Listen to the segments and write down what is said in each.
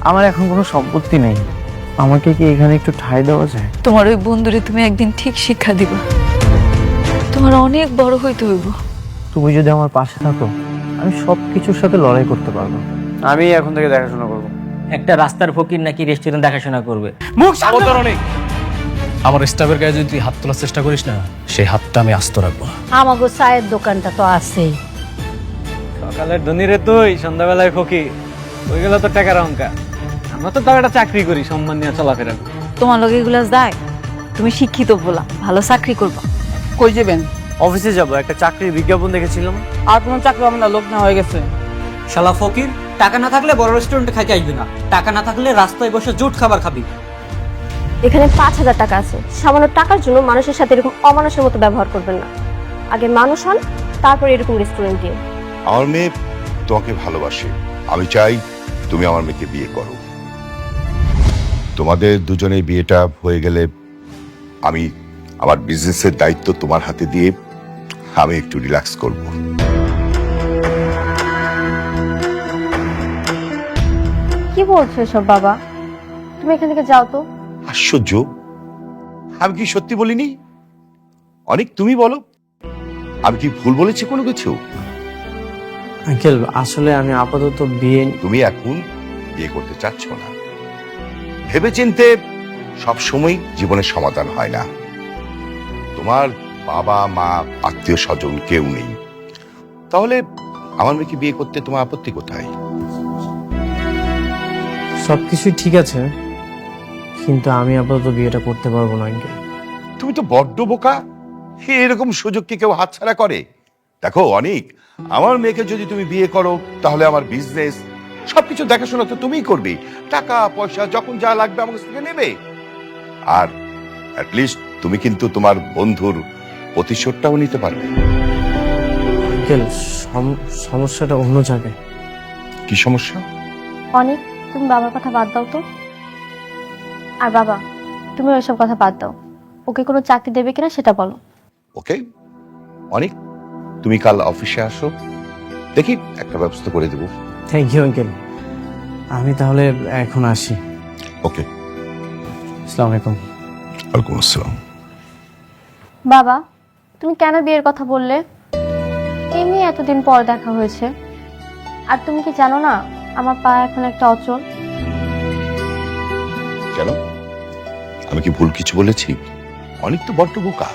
আমার এখন কোনো সম্পত্তি নেই, আমাকে কি এখানে একটু ঠাঁই দেওয়া যায়? তোমার ওই বন্ধুরে তুমি একদিন ঠিক শিক্ষা দিবা, তোমার অনেক বড় হইতে হইব। তুমি যদি আমার পাশে থাকো আমি সবকিছুর সাথে লড়াই করতে পারবো। আমি এখন থেকে দেখাশোনা করবো। একটা রাস্তার ফকির নাকি রেস্টুরেন্ট দেখাশোনা করবে? মুখ সামনে। আমার স্টাফের গায়ে যদি তুই হাত তোলার চেষ্টা করিস না, সেই হাতটা আমি আস্ত রাখবো। আমাগো চায়ের দোকানটা তো আছেই। সকালের ধনীরে তুই, সন্ধ্যাবেলায় ফকির, ওই গেল তো টাকার অঙ্কা। আমরা তো তাও একটা চাকরি করি, সম্মান নিয়ে চলাফেরা করি। তোমার লগে এগুলা যায়? তুমি শিক্ষিত বলা, ভালো চাকরি করবা। কই যাবেন? অফিসে যাব, একটা চাকরির বিজ্ঞাপন দেখেছিলাম। আর কোনো চাকরি হবে না, লোক না হয়ে গেছে। শালা ফকির, টাকা না থাকলে বড় রেস্টুরেন্টে খাইতে আসবি না, টাকা না থাকলে রাস্তায় বসে জুট খাবার খাবি। এখানে 5,000 টাকা আছে, সামান্য টাকার জন্য মানুষের সাথে এরকম অমানুষের মতো ব্যবহার করবেন না। আগে মানুষ হন, তারপর এরকম রেস্টুরেন্ট দিয়ে। আমার মেয়ে তোমাকে ভালোবাসে, আমি চাই তুমি আমার মেয়েকে বিয়ে করো। তোমাদের দুজনের বিয়েটা হয়ে গেলে আমি আমার বিজনেসের দায়িত্ব তোমার হাতে দিয়ে আমি একটু রিল্যাক্স করব। কি বলছো এসব বাবা? তুমি এখান থেকে যাও তো। আশ্চর্য, আমি কি সত্যি বলিনি? অনেক তুমি বলো, আমি কি ভুল বলেছি কোনো কিছু? আঙ্কেল, আসলে আমি আপাতত বিয়ে। তুমি এখন বিয়ে করতে চাচ্ছ না, ভেবেচিন্তে সবসময় জীবনের সমাধান হয় না। তোমার বাবা মা আত্মীয় স্বজন কেউ নেই, তাহলে আমার মেয়েকে বিয়ে করতে তোমার আপত্তি কোথায়? সবকিছুই ঠিক আছে, কিন্তু আমি আপাতত বিয়েটা করতে পারবো না আঙ্কেল। তুমি তো বড্ড বোকা, এরকম সুযোগ কি কেউ হাতছাড়া করে? দেখো অনেক, আমার মেয়েকে যদি তুমি বিয়ে করো তাহলে আমার বিজনেস সবকিছু দেখাশোনা তো তুমিই করবে, টাকা পয়সা যখন যা লাগবে আমার কাছ থেকে নেবে। আর অ্যাটলিস্ট তুমি কিন্তু তোমার বন্ধুর প্রতিশোধটাও নিতে পারবে। আঙ্কেল, সমস্যাটা অন্য জায়গায়। কি সমস্যা? অনেক, তুমি বাবার কথা বাদ দাও তো। আর বাবা, তুমি ওইসব কথা বাদ দাও। ওকে কোনো চাকরি দেবে কিনা সেটা বলো। ওকে অনেক, তুমি কাল অফিসে আসো, দেখি একটা ব্যবস্থা করে দেবো। থ্যাংক ইউ আঙ্কেল, আমি তাহলে এখন আসি। ওকে, আসসালামু আলাইকুম। ওয়ালাইকুম আসসালাম। বাবা, তুমি কেন বিয়ের কথা বললে? এমনি এতদিন পর দেখা হয়েছে। আর তুমি কি জানো না আমার পা এখন একটা অচল? কেন, আমি কি ভুল কিছু বলেছি? অনেক তো বড্ড বোকা,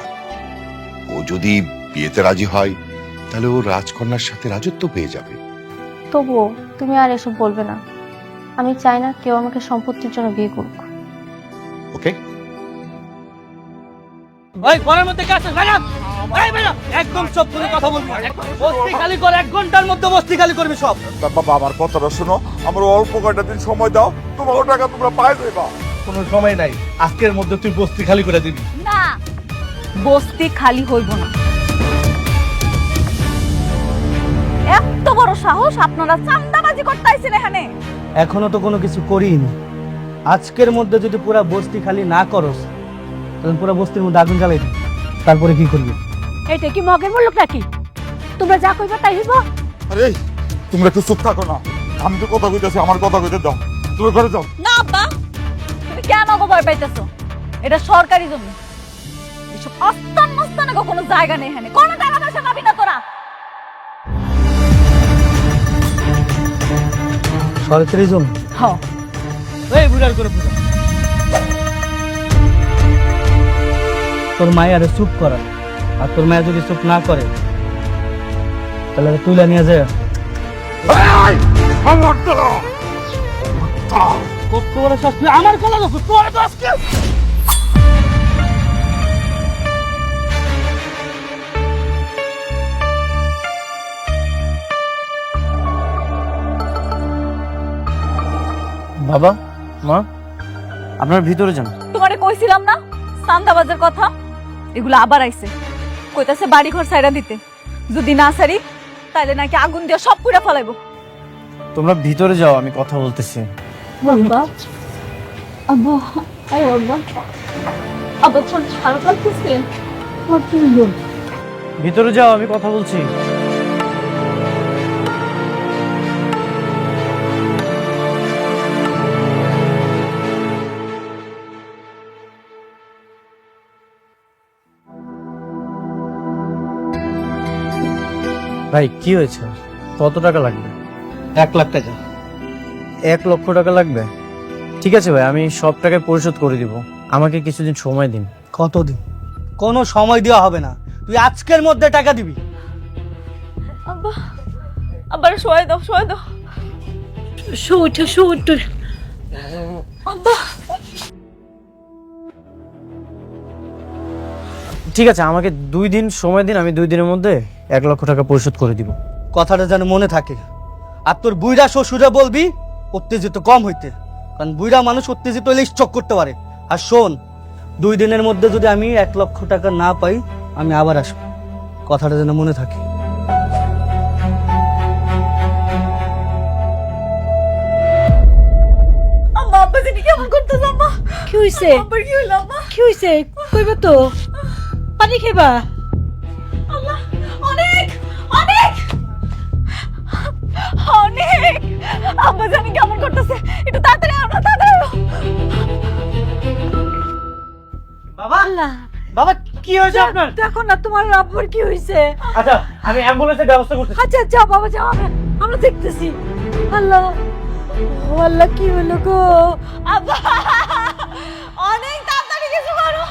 ও যদি বিয়েতে রাজি হয় তাহলে ও রাজকন্যার সাথে রাজত্ব পেয়ে যাবে। তবুও তুমি আর এসব বলবে না। আমি চাই না কেউ আমাকে সম্পত্তির জন্য বিয়ে করুক। ওকে, ওই ঘরের মধ্যে কাছে বেরা, এই বেরা, একদম সব করে কথা বলবি, বস্তি খালি কর, 1 ঘন্টার মধ্যে বস্তি খালি করবি সব। বাবা আমার কথাটা শোনো, আমার অল্প কয়টা দিন সময় দাও, তোমার টাকা তোমরা পাই যাইবা। কোনো সময় নাই, আজকের মধ্যে তুই বস্তি খালি করে দিবি। না, বস্তি খালি হইব না। এত বড় সাহস আপনারা চান্দাবাজি করতে আইছেন এখানে? এখনো তো কোনো কিছু করিনি, আজকের মধ্যে যদি পুরা বস্তি খালি না করস তাহলে পুরা বস্তির মধ্যে আগুন জ্বালাই দিবি, তারপরে কি করবি? এটা কি মগের মূল্য নাকি? তোমরা যা কইবা তাই হইব। আরে তোমরা একটু চুপ থাকো না, আমি তো কথা কইতেছি, আমার কথা কইতে দাও। তুমি ঘরে যাও। না আব্বা, তুমি কেন গো ভয় পাইতেছো? এটা সরকারি জমি, এসব আস্তান মাস্তানে কোনো জায়গা নেই এখানে। কোনো টাকা পয়সা পাবি না তোরা। সরকারি জমি? হ্যাঁ। এই বুড়ার করে বুঝা, তোর মায়ের চুপ করা, আর তোর মায়ের যদি চুপ না করে তাহলে তুইলা নিয়ে যায়। কত বড় শাস্তি আমার কলা দোষ, তোর তো আজকে। বাবা, মা, আপনারা ভিতরে যান। তোমারে কইছিলাম না চান্দাবাজের কথা? এগুলো আবার আইছে, কইতাছে বাড়ি ঘর ছাইরা দিতে, যদি না ছাড়ি তাইলে নাকি আগুন দিয়ে সব পুড়া ফেলাইবো। তোমরা ভিতরে যাও, আমি কথা বলতেছি। বাবা, আব্বা, আয় বাবা। আব্বা শরীর খারাপ লাগতেছে? ভিতরে যাও, আমি কথা বলছি। ভাই কি হয়েছে? কত টাকা লাগবে? 1 লাখ টাকা। 1 লক্ষ টাকা লাগবে? ঠিক আছে ভাই, আমি সব টাকা পরিশোধ করে দিব, আমাকে কিছুদিন সময় দিন। কতদিন? কোনো সময় দেওয়া হবে না, তুই আজকের মধ্যে টাকা দিবি। আব্বা আবার শোয়াই দাও শোয়াই দাও। শুট আব্বা ঠিক আছে, আমাকে 2 দিন সময় দিন, আমি 2 দিনের মধ্যে 1 লক্ষ টাকা পরিশোধ করে দিব। কথাটা যেন মনে থাকে। আর তোর বুইড়া শ্বশুরে বলবি উত্তেজিত কম হইতে, কারণ বুইড়া মানুষ উত্তেজিত হলে স্ট্রোক করতে পারে। আর শোন, 2 দিনের মধ্যে যদি আমি 1 লক্ষ টাকা না পাই, আমি আবার আসবো। কথাটা যেন মনে থাকে। আম্মা আব্বা জানি কেমন করতেছ আম্মা? কি হইছে? আব্বার কি হইলো আম্মা? কি হইছে? কইবা তো, পানি খাইবা? আল্লাহ, অনেক অনেক অনেক আব্বা জানি কেমন করতেছে, একটু তাড়াতাড়ি আমরা তাড়াতাড়ি। বাবা, আল্লাহ, বাবা কি হয়েছে আপনার? দেখো না তোমার আব্বুর কি হইছে। আচ্ছা, আমি অ্যাম্বুলেন্সের ব্যবস্থা করতেছি। আচ্ছা যাও বাবা যাও, আমরা দেখতেছি। আল্লাহ, ও আল্লাহ, কি হলো গো? আব্বা অনেক তাড়াতাড়ি কিছু করো।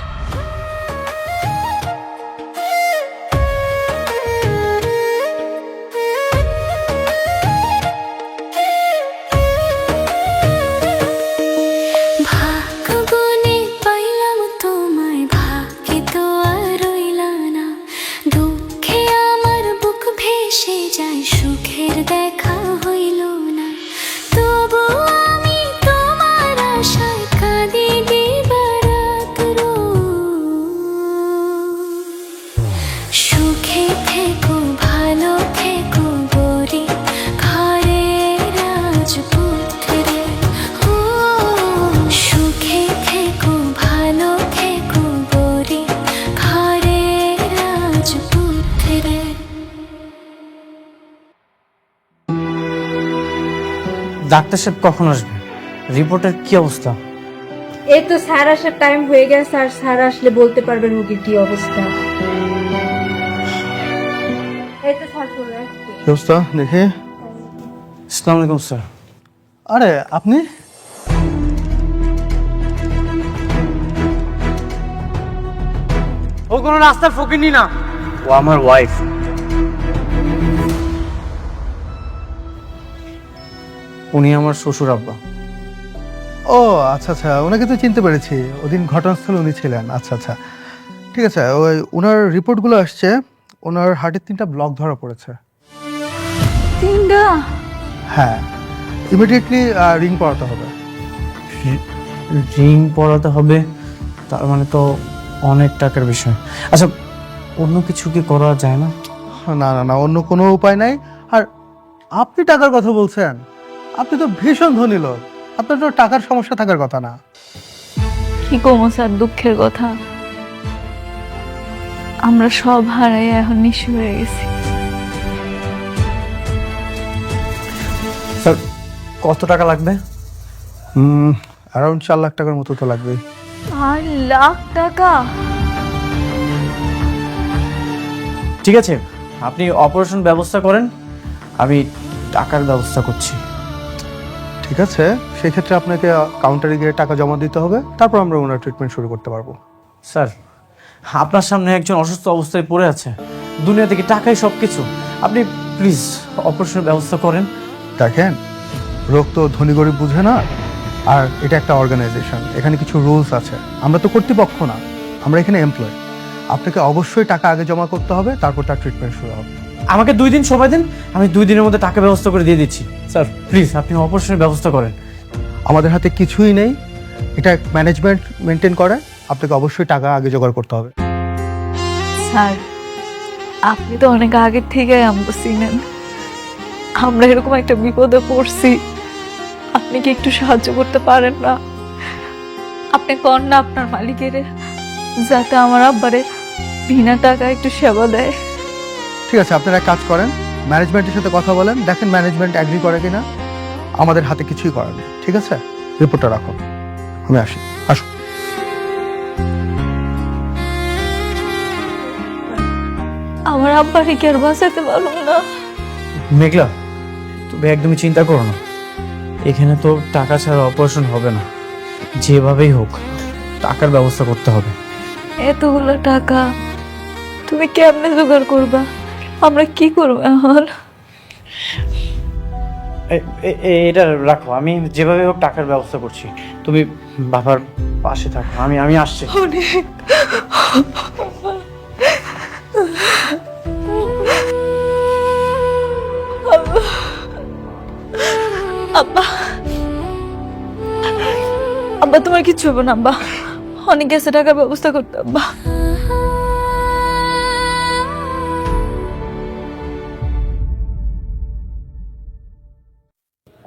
ভাগ্যবনে পাইলাম তোমায়, ভাগ্যে তো আর রইলা না। দুঃখে আমার বুক ভেসে যায়, সুখের দেখা হইল না। তবু আমি তোমার আশায় কাঁদি দিবারাত রোজ। সুখে থেকো ভালো থেকো গরি ঘরের রাজপুত্রে। ও সুখে থেকো ভালো থেকো গরি ঘরের রাজপুত্রে। ডাক্তার সাহেব কখন আসবে? রিপোর্টের কি অবস্থা? এই তো স্যার আসার টাইম হয়ে গেছে, আর স্যার আসলে বলতে পারবেন রোগীর কি অবস্থা। এই তো স্যার চলে আসছে। ব্যবস্থা দেখে। আসসালামু আলাইকুম স্যার। আরে আপনি? ও কোনো রাস্তার ফকিনি না, ও আমার ওয়াইফ। উনি আমার শ্বশুর আব্বা। ও আচ্ছা আচ্ছা, ওনাকে তো চিনতে পেরেছি, ওদিন ঘটনাস্থলে উনি ছিলেন। আচ্ছা আচ্ছা, ঠিক আছে। ওই ওনার রিপোর্টগুলো আসছে, ওনার হার্টের 3টা ব্লক ধরা পড়েছে। 3টা? হ্যাঁ, ইমিডিয়েটলি রিং পড়াতে হবে। রিং পরাতে হবে? তার মানে তো অনেক টাকার বিষয়। আচ্ছা, অন্য কিছু কি করা যায় না? না না না, অন্য কোনো উপায় নাই। আর আপনি টাকার কথা বলছেন? আপনি তো ভীষণ ধনী লোক, আপনার তো টাকার সমস্যা থাকার কথা না। কি কমো স্যার, দুঃখের কথা, আমরা সব হারাই এখন নিঃস্ব হয়ে গেছি। স্যার, কত টাকা লাগবে? অ্যারাউন্ড 4 লাখ টাকার মতো তো লাগবে। 4 লাখ টাকা? ঠিক আছে, আপনি অপারেশন ব্যবস্থা করেন, আমি টাকার ব্যবস্থা করছি। ঠিক আছে, সেই ক্ষেত্রে আপনাকে কাউন্টারে গিয়ে টাকা জমা দিতে হবে, তারপর আমরা ওনার ট্রিটমেন্ট শুরু করতে পারবো। স্যার, আপনার সামনে একজন অসুস্থ অবস্থায় পড়ে আছে, দুনিয়া থেকে টাকাই সব কিছু, আপনি প্লিজ অপারেশনের ব্যবস্থা করেন। দেখেন, রোগ তো ধনী গরিব বুঝে না, আর এটা একটা অর্গানাইজেশন, এখানে কিছু রুলস আছে। আমরা তো কর্তৃপক্ষ না, আমরা এখানে এমপ্লয়। আপনাকে অবশ্যই টাকা আগে জমা করতে হবে, তারপর তার ট্রিটমেন্ট শুরু হবে। আমাকে 2 দিন সময় দিন, আমি 2 দিনের মধ্যে টাকা ব্যবস্থা করে দিয়ে দিচ্ছি। স্যার প্লিজ, আপনি অপারেশনের ব্যবস্থা করেন। আমাদের হাতে কিছুই নেই, এটা ম্যানেজমেন্ট মেনটেন করে, আপনাকে অবশ্যই টাকা আগে জোগাড় করতে হবে। স্যার, আপনি তো অনেক আগের থেকে আমাকে চিনেন, আমরা এরকম একটা বিপদে পড়ছি, আপনি কি একটু সাহায্য করতে পারেন না? আপনি কর না আপনার মালিকের, যাতে আমার আব্বারে বিনা টাকা একটু সেবা দেয়। ঠিক আছে, আপনারা এক কাজ করেন, ম্যানেজমেন্টের সাথে কথা বলেন, দেখেন ম্যানেজমেন্ট অ্যাগ্রি করে কিনা। আমাদের হাতে কিছুই করার নেই, ঠিক আছে? রিপোর্টটা রাখুন, আমি আসি। আসুন। আমার আব্বারে কি আর বাঁচাতে পারুম না? মেঘলা, তুমি একদমই চিন্তা করো না, এখানে তো টাকা ছাড়া অপারেশন হবে না। যেভাবেই হোক টাকার ব্যবস্থা করতে হবে। এতগুলো টাকা তুমি কেমনে জোগাড় করবা? আমরা কি করবো এখন? এটা রাখো, আমি যেভাবে হোক টাকার ব্যবস্থা করছি। তুমি বাবার পাশে থাকো, আমি আসছি। অনেক আব্বা, আব্বা তোমার কিচ্ছু হবে না আব্বা। অনেক গেছে টাকার ব্যবস্থা করতে আব্বা।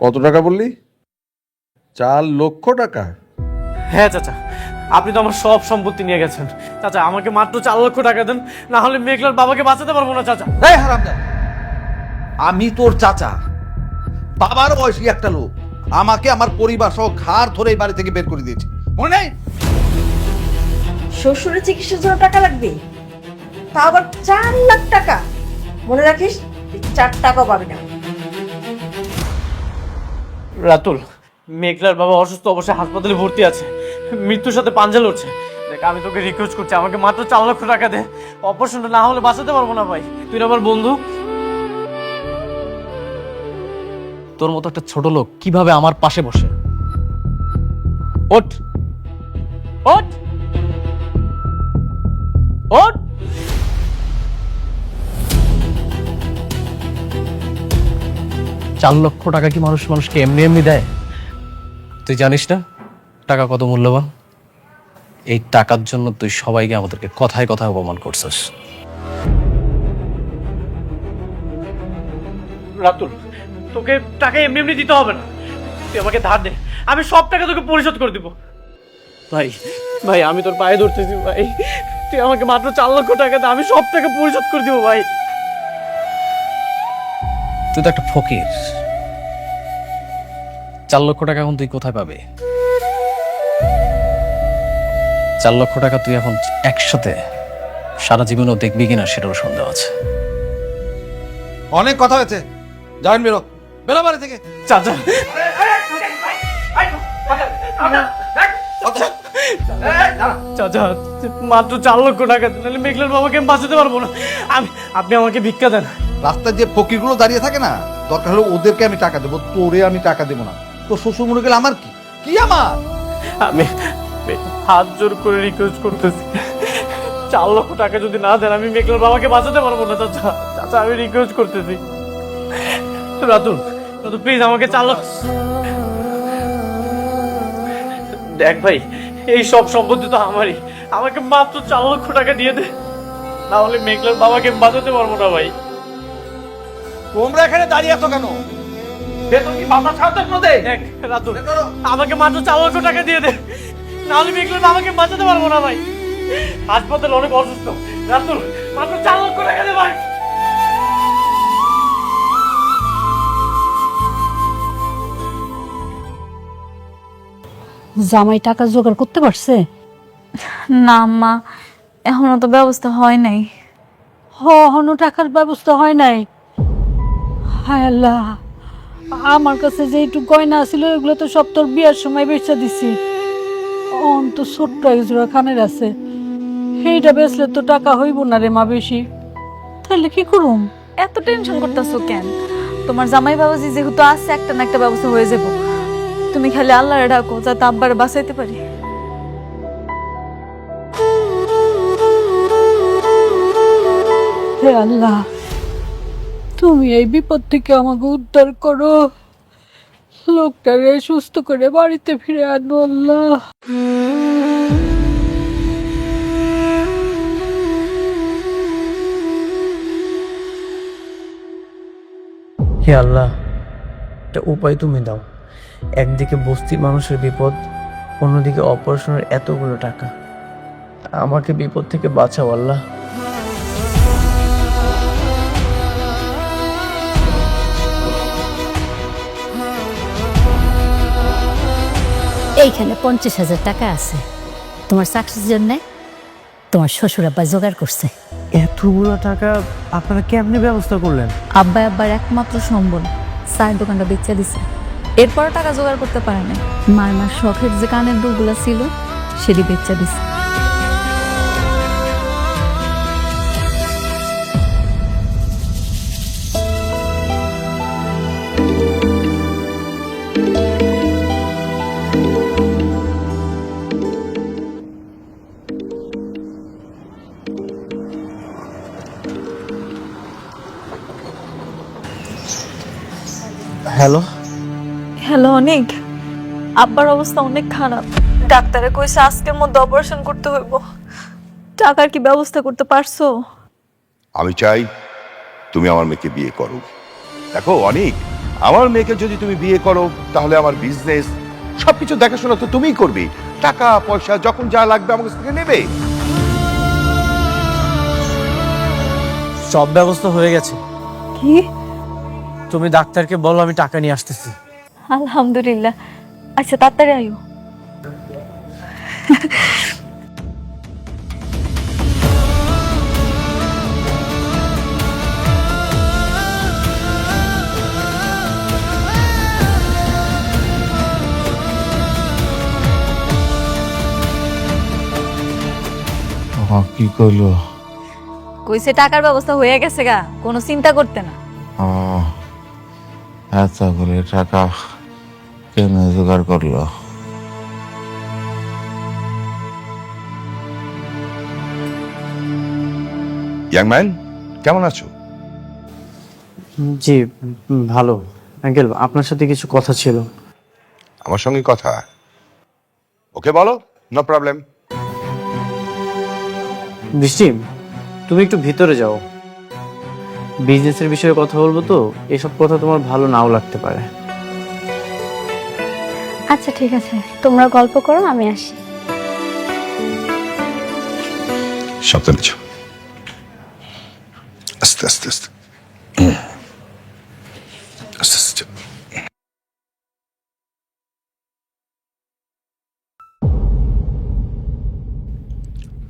কত টাকা বললি? 4 লক্ষ টাকা? হ্যাঁ চাচা, আপনি তো আমার সব সম্পত্তি নিয়ে গেছেন। চাচা আমাকে মাত্র 4 লক্ষ টাকা দেন, না হলে মেঘলার বাবাকে বাঁচাতে পারবো না চাচা। এই হারামদা, আমি তোর চাচা, বাবার বয়সী একটা লোক। আমাকে আমার পরিবার সহ ঘাড় ধরে এই বাড়ি থেকে বের করে দিয়েছে, মনে নেই? শ্বশুরের চিকিৎসার জন্য টাকা লাগবে, তা আবার 4 লাখ টাকা। মনে রাখিস, 4 টাকাও পাবি না। রাতুল, মেঘলার বাবা অসুস্থ অবস্থায় হাসপাতালে ভর্তি আছে, মৃত্যুর সাথে পাঞ্জা লড়ছে। দেখ আমি তোকে রিকোয়েস্ট করছি, আমাকে মাত্র 4 লক্ষ টাকা দে। অপারেশনটা না হলে বাঁচাতে পারবো না ভাই, তুই আমার বন্ধু। তোর মতো একটা ছোট লোক কিভাবে আমার পাশে বসে? ওঠ ওঠ ওঠ! 4 লক্ষ টাকা কি মানুষকে এমনি এমনি দেয়? তুই জানিস না টাকা কত মূল্যবান? এই টাকার জন্য তুই সবাইকে আমাদেরকে কথায় কথায় অপমান করছিস। রাতুল, তোকে টাকা এমনি এমনি দিতে হবে না, তুই আমাকে ধার দে, আমি সব টাকা তোকে পরিশোধ করে দিব। ভাই ভাই আমি তোর পায়ে ধরতেছি ভাই, তুই আমাকে মাত্র 4 লক্ষ টাকা দে, আমি সব টাকা পরিশোধ করে দিব ভাই। তুই তো একটা ফকির, 4 লক্ষ টাকা এখন তুই কোথায় পাবে? 4 লক্ষ টাকা তুই এখন একসাথে সারা জীবনও দেখবি কিনা সেটারও সন্দেহ আছে। অনেক কথা হয়েছে, যাবেন, বেরো বেরো বাড়ি থেকে। চাচা চাচা মাত্র 4 লক্ষ টাকা দেন, নাহলে মেঘলার বাবাকে আমি বাঁচাতে পারবো না। আপনি আমাকে ভিক্ষা দেন। রাস্তায় যে ফকিরগুলো দাঁড়িয়ে থাকে না, দরকার হলে ওদেরকে আমি টাকা দেবো, তোরে আমি টাকা দেবো না। তো শ্বশুর মরে গেলে আমার কি কি আমার? আমি হাত জোর করে রিকোয়েস্ট করতেছি, 4 লক্ষ টাকা যদি না দেন আমি মেঘলার বাবাকে বাঁচাতে পারবো না চাচা। চাচা আমি রিকোয়েস্ট করতেছি, রাতুল রাতুল প্লিজ আমাকে 4 লক্ষ। দেখ ভাই, এই সব সম্পত্তি তো আমারই, আমাকে মাত্র 4 লক্ষ টাকা দিয়ে দে, না হলে মেঘলার বাবাকে বাঁচাতে পারবো না ভাই। তোমরা এখানে দাঁড়িয়ে আছো কেন? বেতন কি বাবা ছাড়তে দে? দেখ রাতুল, আমাকে মাত্র 4 লক্ষ টাকা দিয়ে দে, না হলে মেঘলার বাবাকে বাঁচাতে পারবো না ভাই। হাসপাতাল অনেক অসুস্থ, রাতুল মাত্র 4 লক্ষ টাকা দে ভাই। জামাই টাকা জোগাড় করতে পারছে? না আম্মা, এখনো তো ব্যবস্থা হয় নাই। হনো টাকার ব্যবস্থা হয় নাই? হায় আল্লাহ, আমার কাছে যে একটু গয়না ছিল এগুলো তো সব তোর বিয়ার সময় বেচা দিছি। তো ছোট্ট একজোড়া খানের আছে, সেইটা বেচলে তো টাকা হইব না রে মা বেশি। তাহলে কি করুম? এত টেনশন করতেছো কেন? তোমার জামাই বাবাজি যেহেতু আছে, একটা না একটা ব্যবস্থা হয়ে যাবো। তুমি খালি আল্লাহরে ডাকো যাতে আব্বারে বাঁচাইতে পারি। হে আল্লাহ, তুমি এই বিপদ থেকে আমাকে উদ্ধার করো, লোকটারে সুস্থ করে বাড়িতে ফিরে আনো আল্লাহ। হে আল্লাহ, একটা উপায় তুমি দাও। একদিকে বস্তির মানুষের বিপদ, অন্যদিকে অপারেশনের এতগুলো টাকা, আমাকে বিপদ থেকে বাঁচাও আল্লাহ। এইখানে 50,000 টাকা আছে, তোমার চাকরির জন্য তোমার শ্বশুর আব্বা জোগাড় করছে। এতগুলো টাকা আপনারা কেমনে ব্যবস্থা করলেন? আব্বাই আব্বার একমাত্র সম্বল চায়ের দোকানটা বেচে দিছে, এরপর টাকা জোগাড় করতে পারে না। মার শখের যে কানের দুলগুলো ছিল সেটি বেচে দিছে। হ্যালো, হ্যালো অনেক, আব্বার অবস্থা অনেক খারাপ। ডাক্তারে কইছে আজকের মধ্যে অপারেশন করতে হইব। টাকার কি ব্যবস্থা করতে পারছো? আমি চাই তুমি আমার মেয়েকে বিয়ে করো। দেখো অনেক, আমার মেয়েকে যদি তুমি বিয়ে করো তাহলে আমার বিজনেস সবকিছু দেখাশোনা তো তুমিই করবে। টাকা পয়সা যখন যা লাগবে আমার কাছ থেকে নেবে। সব ব্যবস্থা হয়ে গেছে। কি? তুমি ডাক্তারকে বলো আমি টাকা নিয়ে আসতেছি। আলহামদুলিল্লাহ। আচ্ছা তাড়াতাড়ি আইও। কি করলো? কইছে টাকার ব্যবস্থা হয়ে গেছে গা, কোনো চিন্তা করতে না। এত করে টাকা কেন জোগাড় করলো? ইয়াং ম্যান, কেমন আছো? জি ভালো আঙ্কেল, আপনার সাথে কিছু কথা ছিল। আমার সঙ্গে কথা? ওকে বলো, নো প্রবলেম। বৃষ্টি, তুমি একটু ভিতরে যাও, বিজনেসের বিষয়ে কথা বলবো তো। এসব কথা তোমার ভালো নাও লাগতে পারে। আচ্ছা ঠিক আছে, তোমরা গল্প করো, আমি আসি। সাবধানে যাও, আস্তে আস্তে আস্তে আস্তে আস্তে।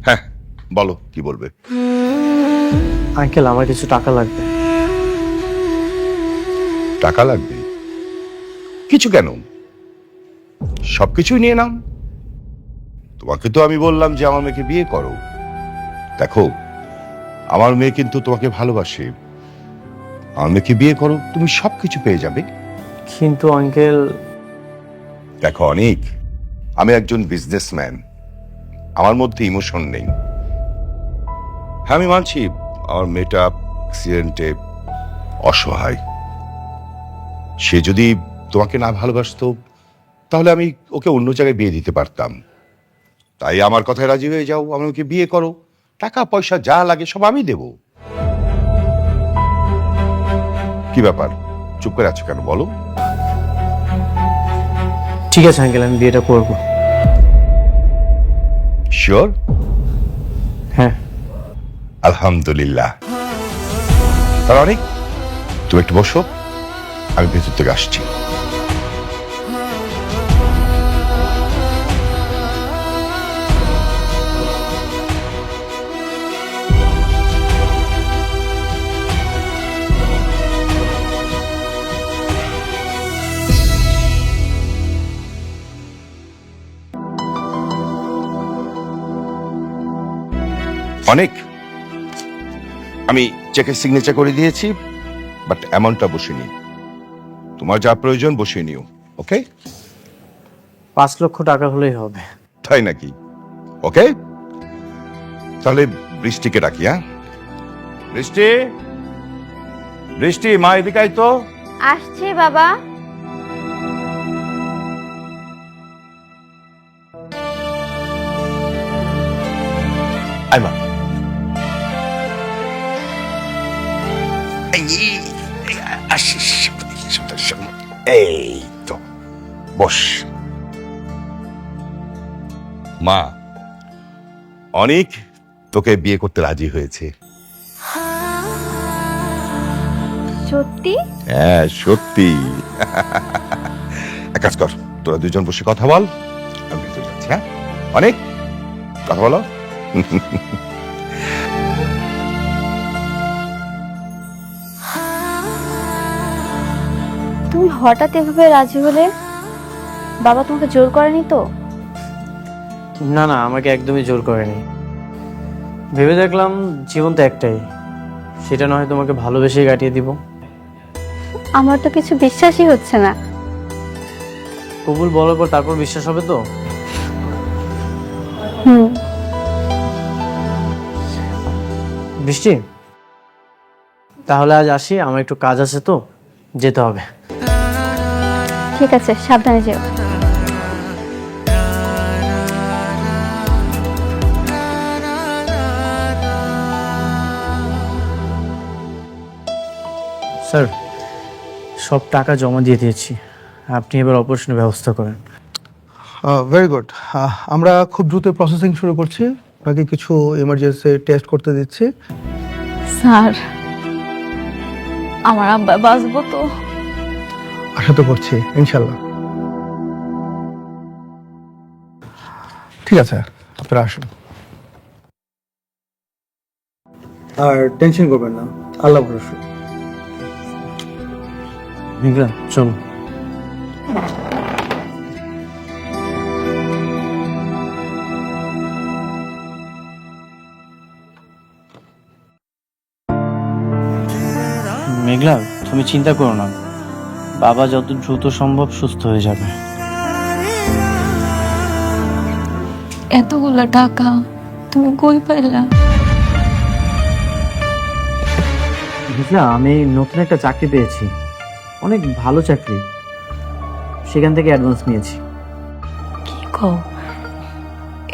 হ্যাঁ বলো, কি বলবে? আঙ্কেল, আমার কিছু টাকা লাগবে। টাকা লাগবে? কিছু কেন, সবকিছুই নিয়ে নাও। তোমাকে তো আমি বললাম যে আমার মেয়েকে বিয়ে করো। দেখো আমার মেয়ে কিন্তু তোমাকে ভালোবাসে। আমার মেয়েকে বিয়ে করো, তুমি সবকিছু পেয়ে যাবে। কিন্তু আঙ্কেল, দেখো অনেক, আমি একজন বিজনেসম্যান, আমার মধ্যে ইমোশন নেই। হ্যাঁ আমি মানছি আমার মেয়েটা অ্যাক্সিডেন্টে অসহায়। সে যদি তোমাকে না ভালোবাসতো তাহলে আমি ওকে অন্য জায়গায় বিয়ে দিতে পারতাম। তাই আমার কথায় রাজি হয়ে যাও, আমি ওকে বিয়ে করো, টাকা পয়সা যা লাগে সব আমি দেব। কি ব্যাপার, চুপ করে আছো কেন বলো? ঠিক আছে আঙ্কেল, আমি বিয়েটা করব। শিওর? হ্যাঁ। আলহামদুলিল্লাহ। তার অনেক, তুমি একটু বসো, আমি ভেতর থেকে আসছি। অনেক, আমি চেকে সিগনেচার করে দিয়েছি, বাট অ্যামাউন্টটা বসিয়ে তোমার যা প্রয়োজন বসিয়ে নিও। ওকে? 5 লক্ষ টাকা হলেই হবে। তাই নাকি? ওকে, তাহলে বৃষ্টিকে ডাকি। হ্যাঁ বৃষ্টি, বৃষ্টি মা এদিকে আয় তো। আসছি বাবা। আয় মা। এই তো বস। মা, অনেক তোকে বিয়ে করতে রাজি হয়েছে। সত্যি? হ্যাঁ সত্যি। এক কাজ কর, তোরা দুজন বসে কথা বল, আমি ভেতরে যাচ্ছি। হ্যাঁ অনেক কথা বলো। তুমি হঠাৎ এভাবে রাজি হলে? বাবা তোমাকে জোর করেনি তো? না না, আমাকে একদমই জোর করেনি। ভেবে দেখলাম জীবন তো একটাই, সেটা নয় তোমাকে ভালোবেসে কাটিয়ে দিব। আমার তো কিছু বিশ্বাসই হচ্ছে না। কবুল বলার পর তারপর বিশ্বাস হবে তো? হুম। বৃষ্টি, তাহলে আজ আসি, আমার একটু কাজ আছে তো, যেতে হবে। ঠিক আছে, সাবধানে যেও। স্যার, সব টাকা জমা দিয়ে দিয়েছি, আপনি এবার অপারেশনের ব্যবস্থা করেন। Very good. আমরা খুব দ্রুত প্রসেসিং শুরু করছি। আপনাকে কিছু এমার্জেন্সি টেস্ট করতে দিচ্ছি। স্যার, আমার আব্বা বাঁচবো তো? আশা তো করছি, ইনশাল্লাহ। ঠিক আছে, আপনারা আসুন। আর টেনশন করবেন না, আল্লাহ ভরসা। মেঘলা, চলো। মেঘলা, তুমি চিন্তা করো না, বাবা যত দ্রুত সম্ভব সুস্থ হয়ে যাবে। এতগুলা টাকা তুমি কই পাইলা? মেঘলা, আমি নতুন একটা চাকরি পেয়েছি, অনেক ভালো চাকরি, সেখান থেকে অ্যাডভান্স নিয়েছি। কি কও,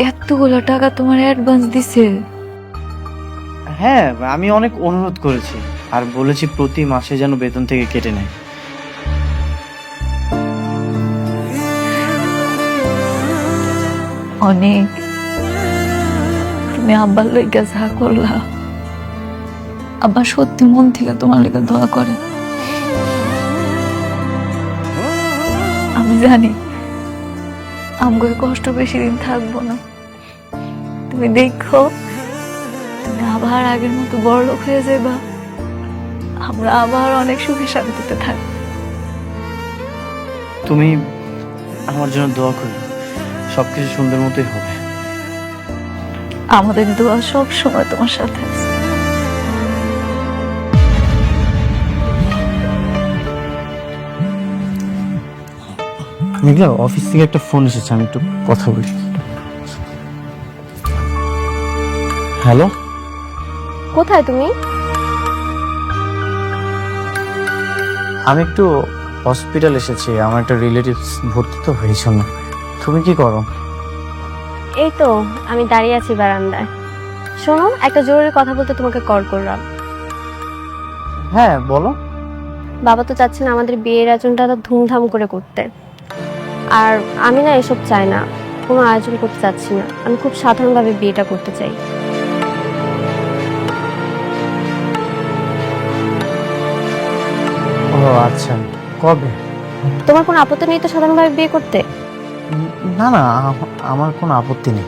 এতগুলা টাকা তোমার অ্যাডভান্স দিছে? হ্যাঁ, আমি অনেক অনুরোধ করেছি আর বলেছি প্রতি মাসে যেন বেতন থেকে কেটে নেয়। অনেক। তুমি আব্বার লইগা যা করলা, আব্বা সত্যি মন থেকে তোমার লেগে দোয়া করে। আমি জানি আমগো কষ্ট বেশি দিন থাকবো না। তুমি দেখো, তুমি আবার আগের মতো বড় লোক হয়ে যাবা, আমরা আবার অনেক সুখে শান্তিতে থাকবো। তুমি আমার জন্য দোয়া করো, সবকিছু সুন্দর মতোই হবে। আমাদের দোয়া সব সময় তোমার সাথে আছে। মেঘলা, অফিস থেকে একটা ফোন এসেছে, আমি একটু কথা বলি। হ্যালো, কোথায় তুমি? আমি একটু হসপিটাল এসেছি, আমার একটা রিলেটিভস ভর্তি তো হয়েছে না। তুমি কি করো? এই তো আমি দাঁড়িয়ে আছি বারান্দায়। শোনো, একটা জরুরি কথা বলতে তোমাকে কল করলাম। হ্যাঁ, বলো। বাবা তো চাচ্ছেন আমাদের বিয়ের আয়োজনটা ধুমধাম করে করতে, আর আমি না এসব চাই না, কোনো আয়োজন করতে চাচ্ছি না। আমি খুব সাধারণভাবে বিয়েটা করতে চাই। ও আচ্ছা, কবে? তোমার কোনো আপত্তি নেই তো সাধারণভাবে বিয়ে করতে? না না, আমার কোনো আপত্তি নেই।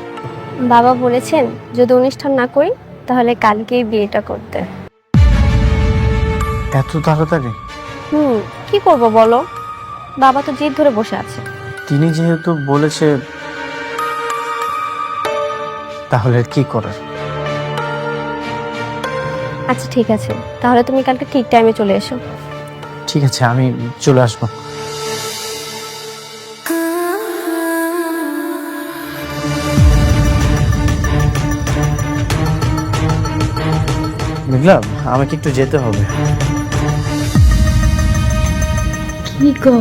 বাবা বলেছেন যদি অনুষ্ঠান না করি তাহলে কালকেই বিয়েটা করতে। এত তাড়াতাড়ি? কি করব বলো, বাবা তো জিদ ধরে বসে আছে। তিনি যেহেতু বলেছে, তাহলে কি করার? আচ্ছা ঠিক আছে, তাহলে তুমি কালকে ঠিক টাইমে চলে এসো। ঠিক আছে, আমি চলে আসবো। মেঘলা, আমাকে একটু যেতে হবে। কি গো,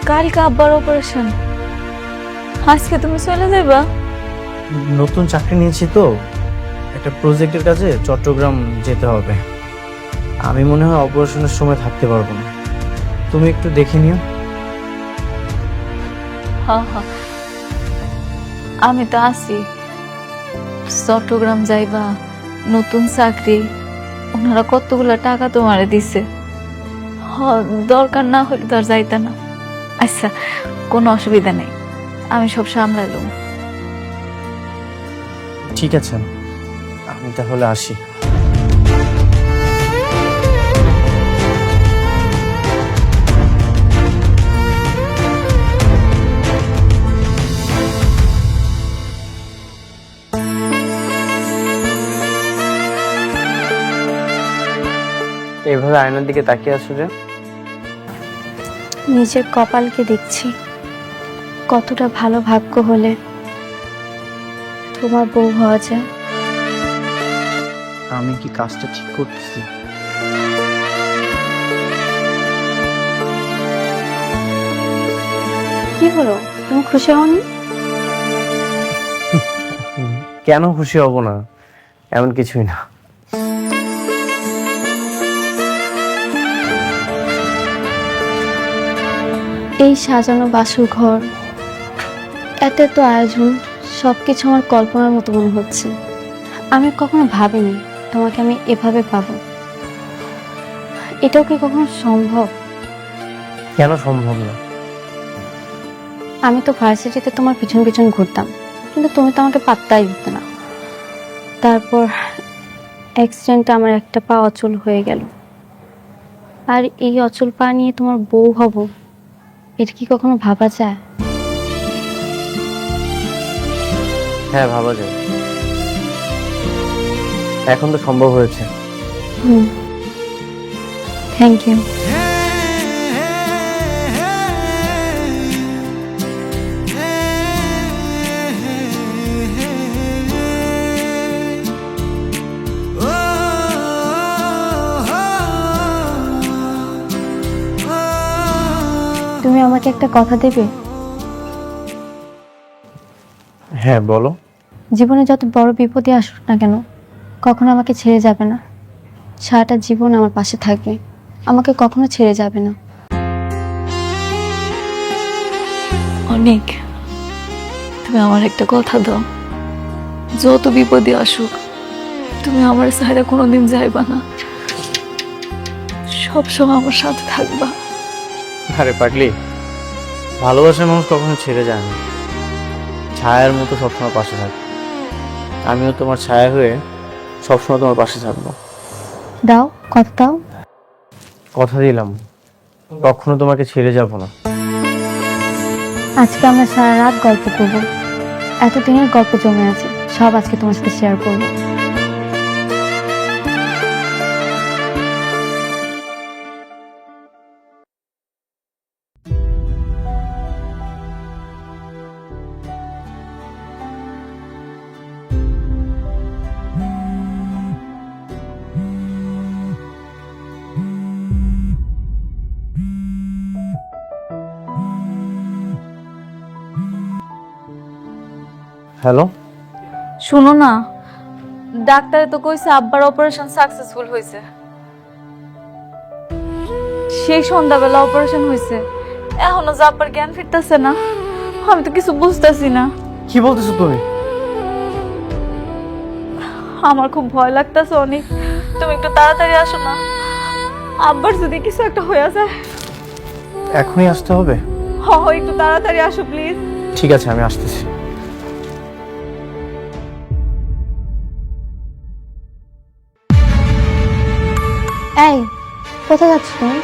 কালকে আব্বার অপারেশন, আজকে তুমি চলে যাবা? নতুন চাকরি নিয়েছি তো, একটা প্রজেক্টের কাজে চট্টগ্রাম যেতে হবে। আমি মনে হয় অপারেশনের সময় থাকতে পারবো না, তুমি একটু দেখে নিও। হ্যাঁ হ্যাঁ, আমি তো আছি। চট্টগ্রাম যাইবা, নতুন চাকরি, ওনারা কতগুলা টাকা তোমারে দিছে। দরকার না হলে তো আর যাইতা না। আচ্ছা, কোনো অসুবিধা নেই, আমি সব সামলাইলাম। ঠিক আছে, আমি তাহলে আসি। এভাবে আয়নার দিকে তাকিয়ে আছো যে? নিজের কপালকে দেখছি, কতটা ভালো ভাগ্য হলে তোমার বউ হওয়া যায়। আমি কি কাজটা ঠিক করতেছি? কি হলো, তুমি খুশি হওনি? কেন খুশি হব না? এমন কিছুই না। এই সাজানো বাসর ঘর, এত এত আয়োজন, সবকিছু আমার কল্পনার মতো মনে হচ্ছে। আমি কখনো ভাবিনি তোমাকে আমি এভাবে পাবো। এটাও কি কখনো সম্ভব? কেন সম্ভব না? আমি তো ভার্সিটিতে তোমার পিছন পিছন ঘুরতাম, কিন্তু তুমি তো আমাকে পাত্তাই দিতে না। তারপর অ্যাক্সিডেন্টে আমার একটা পা অচল হয়ে গেল, আর এই অচল পা নিয়ে তোমার বউ হব, এটা কি কখনো ভাবা যায়? হ্যাঁ, ভাবা যায়। এখন তো সম্ভব হয়েছে। Thank you. তুমি আমাকে একটা কথা দেবে? হ্যাঁ, বলো। জীবনে যত বড় বিপদই আসুক না কেন, কখনো আমাকে ছেড়ে যাবে না। সারাটা জীবন আমার পাশে থাকবে, আমাকে কখনো ছেড়ে যাবে না। অনেক, তুমি আমার একটা কথা দাও, যত বিপদে আসুক তুমি আমার সাইডে কোনোদিন যাইবা না, সবসময় আমার সাথে থাকবা। আরে পাগলি, ভালোবাসার মানুষ কখনো ছেড়ে যায় না, ছায়ার মতো সবসময় পাশে থাকে। আমিও তোমার ছায়া হয়ে সবসময় তোমার পাশে থাকবো। দাও, কথা দাও। কথা দিলাম, কখনো তোমাকে ছেড়ে যাব না। আজকে আমরা সারা রাত গল্প করবো, এতদিনের গল্প জমে আছে, সব আজকে তোমার সাথে শেয়ার করবো। হ্যালো, শুনো না, ডাক্তারে তো কইছে আব্বার অপারেশন সাকসেসফুল হয়েছে। সেই সন্ধ্যাবেলা অপারেশন হয়েছে, এখনো যে আব্বার জ্ঞান ফিরতেছে না। আমি তো কিছু বুঝতেছি না। কি বলতেছো তুমি? আমার খুব ভয় লাগতেছে অনেক, তুমি একটু তাড়াতাড়ি আসো না, আব্বার যদি কিছু একটা হয়ে যায়। এখনই আসতে হবে? একটু তাড়াতাড়ি আসো প্লিজ। ঠিক আছে, আমি আসতেছি। এই, কোথায় যাচ্ছ তুমি?